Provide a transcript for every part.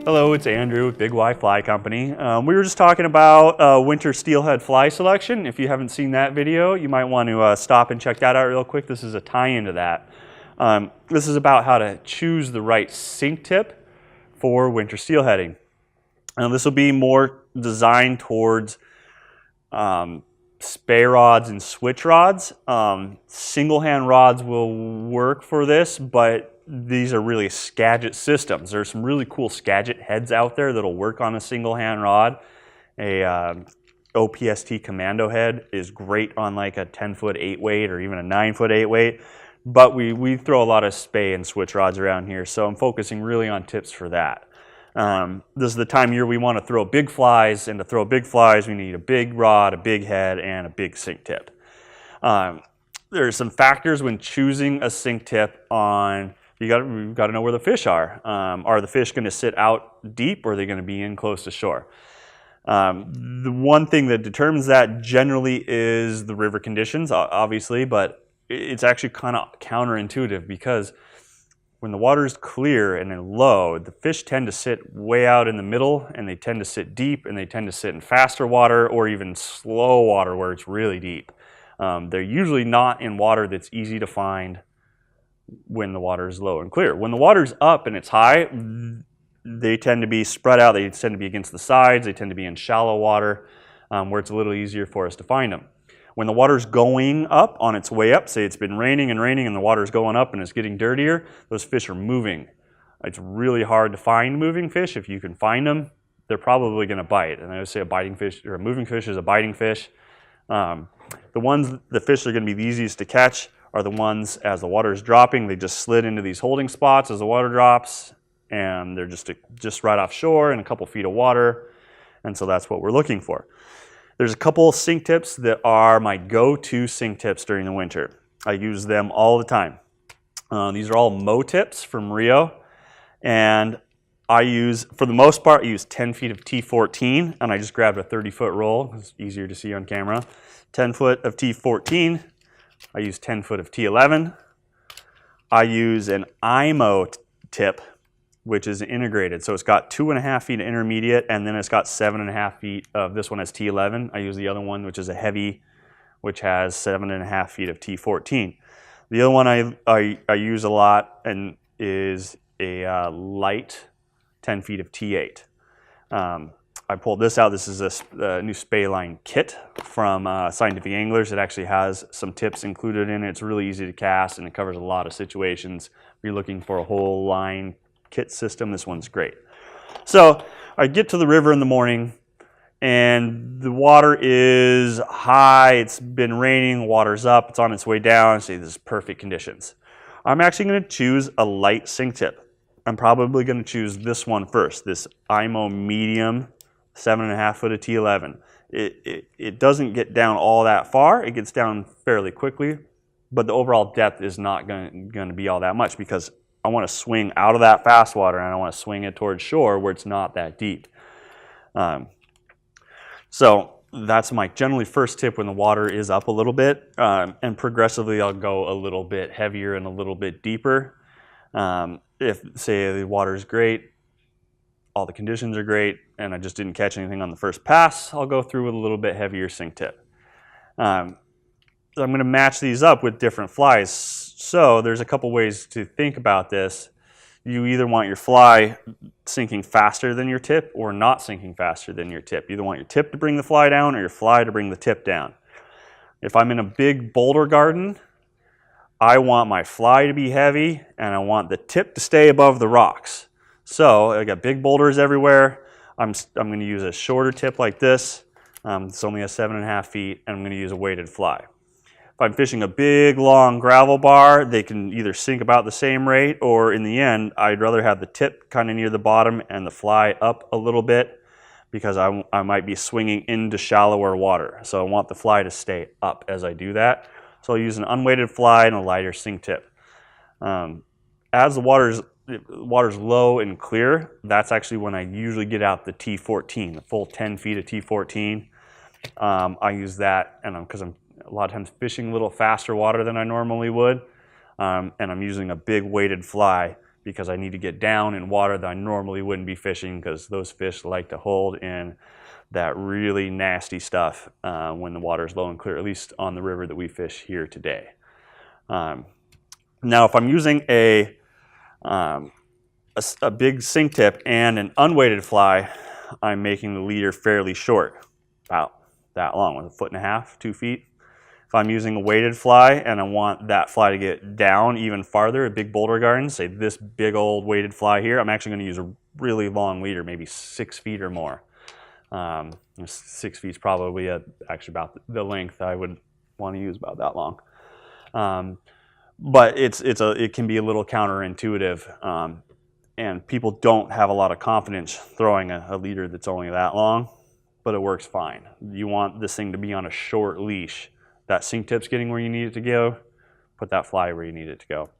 Hello, it's Andrew with Big Y Fly Company. We were just talking about winter steelhead fly selection. If you haven't seen that video, you might want to stop and check that out real quick. This is a tie-in to that. This is about how to choose the right sink tip for winter steelheading. This will be more designed towards spey rods and switch rods. Single hand rods will work for this, but these are really Skagit systems. There's some really cool Skagit heads out there that'll work on a single hand rod. A OPST commando head is great on like a 10-foot 8-weight or even a 9-foot 8-weight. But we throw a lot of spey and switch rods around here, so I'm focusing really on tips for that. This is the time of year we want to throw big flies, and to throw big flies we need a big rod, a big head, and a big sink tip. There are some factors when choosing a sink tip on. You've got to know where the fish are. Are the fish going to sit out deep, or are they going to be in close to shore? The one thing that determines that generally is the river conditions, obviously, but it's actually kind of counterintuitive because when the water is clear and low, the fish tend to sit way out in the middle, and they tend to sit deep, and they tend to sit in faster water or even slow water where it's really deep. They're usually not in water that's easy to find when the water is low and clear. When the water's up and it's high, they tend to be spread out. They tend to be against the sides. They tend to be in shallow water where it's a little easier for us to find them. When the water's going up, on its way up, say it's been raining and raining and the water's going up and it's getting dirtier, those fish are moving. It's really hard to find moving fish. If you can find them, they're probably going to bite. And I would say a biting fish or a moving fish is a biting fish. The fish that are going to be the easiest to catch are the ones as the water is dropping. They just slid into these holding spots as the water drops, and they're just right offshore in a couple feet of water, and so that's what we're looking for. There's a couple of sink tips that are my go-to sink tips during the winter. I use them all the time. These are all Mo tips from Rio, and I use, for the most part, I use 10 feet of T14, and I just grabbed a 30-foot roll. It's easier to see on camera. 10 foot of T14. I use 10 foot of T11. I use an IMO tip, which is integrated. So it's got 2.5 feet of intermediate, and then it's got 7.5 feet of, this one has T11. I use the other one, which is a heavy, which has 7.5 feet of T14. The other one I use a lot and is a light 10 feet of T8. I pulled this out. This is a new spey line kit from Scientific Anglers. It actually has some tips included in it. It's really easy to cast, and it covers a lot of situations. If you're looking for a whole line kit system, this one's great. So I get to the river in the morning, and the water is high. It's been raining. The water's up. It's on its way down. So this is perfect conditions. I'm actually going to choose a light sink tip. I'm probably going to choose this one first, this IMO medium 7.5 foot of T11. It doesn't get down all that far. It gets down fairly quickly, but the overall depth is not going to be all that much because I want to swing out of that fast water and I want to swing it towards shore where it's not that deep. So that's my generally first tip when the water is up a little bit, and progressively I'll go a little bit heavier and a little bit deeper. If, say, the water is great, all the conditions are great, and I just didn't catch anything on the first pass, I'll go through with a little bit heavier sink tip. So I'm going to match these up with different flies. So there's a couple ways to think about this. You either want your fly sinking faster than your tip or not sinking faster than your tip. You either want your tip to bring the fly down or your fly to bring the tip down. If I'm in a big boulder garden, I want my fly to be heavy and I want the tip to stay above the rocks. So I got big boulders everywhere. I'm going to use a shorter tip like this. It's only a 7.5 feet, and I'm going to use a weighted fly. If I'm fishing a big, long gravel bar, they can either sink about the same rate, or in the end, I'd rather have the tip kind of near the bottom and the fly up a little bit because I might be swinging into shallower water. So I want the fly to stay up as I do that. So I'll use an unweighted fly and a lighter sink tip. As the water's low and clear, that's actually when I usually get out the T14, the full 10 feet of T14. I use that, and because I'm a lot of times fishing a little faster water than I normally would, and I'm using a big weighted fly because I need to get down in water that I normally wouldn't be fishing, because those fish like to hold in that really nasty stuff when the water is low and clear, at least on the river that we fish here today. Now, if I'm using a big sink tip and an unweighted fly, I'm making the leader fairly short, about that long, with 1.5 feet, 2 feet. If I'm using a weighted fly and I want that fly to get down even farther, a big boulder garden, say this big old weighted fly here, I'm actually going to use a really long leader, maybe 6 feet or more. 6 feet is probably actually about the length I would want to use, about that long. But it can be a little counterintuitive, and people don't have a lot of confidence throwing a leader that's only that long, but it works fine. You want this thing to be on a short leash. That sink tip's getting where you need it to go, put that fly where you need it to go.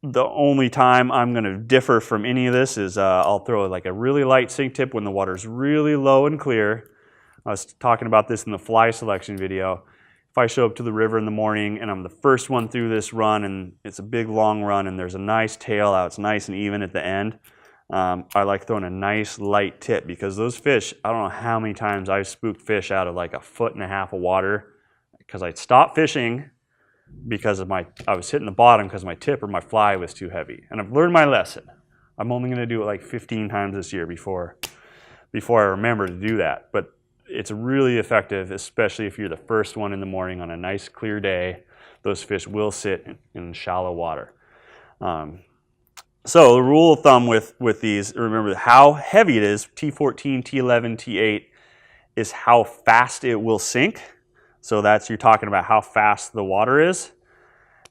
The only time I'm going to differ from any of this is I'll throw like a really light sink tip when the water's really low and clear. I was talking about this in the fly selection video. If I show up to the river in the morning and I'm the first one through this run, and it's a big long run and there's a nice tail out, it's nice and even at the end, I like throwing a nice light tip, because those fish, I don't know how many times I've spooked fish out of like 1.5 feet of water because I'd stop fishing because I was hitting the bottom because my tip or my fly was too heavy. And I've learned my lesson. I'm only going to do it like 15 times this year before I remember to do that. But it's really effective, especially if you're the first one in the morning on a nice clear day. Those fish will sit in shallow water. So the rule of thumb with these, remember how heavy it is, T14, T11, T8, is how fast it will sink. So you're talking about how fast the water is.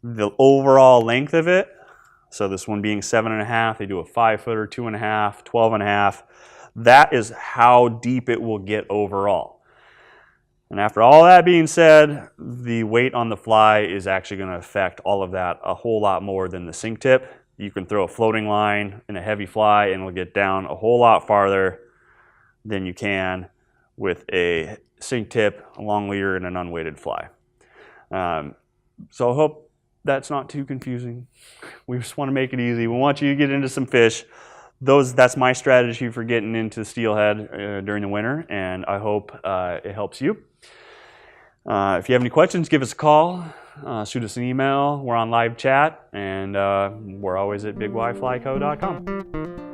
The overall length of it, so this one being 7.5, they do a 5 footer, 2.5, 12.5. That is how deep it will get overall. And after all that being said, the weight on the fly is actually going to affect all of that a whole lot more than the sink tip. You can throw a floating line in a heavy fly and it'll get down a whole lot farther than you can with a sink tip, a long leader, and an unweighted fly. So I hope that's not too confusing. We just want to make it easy. We want you to get into some fish. That's my strategy for getting into steelhead during the winter, and I hope it helps you. If you have any questions, give us a call, shoot us an email. We're on live chat, and we're always at bigYflyco.com.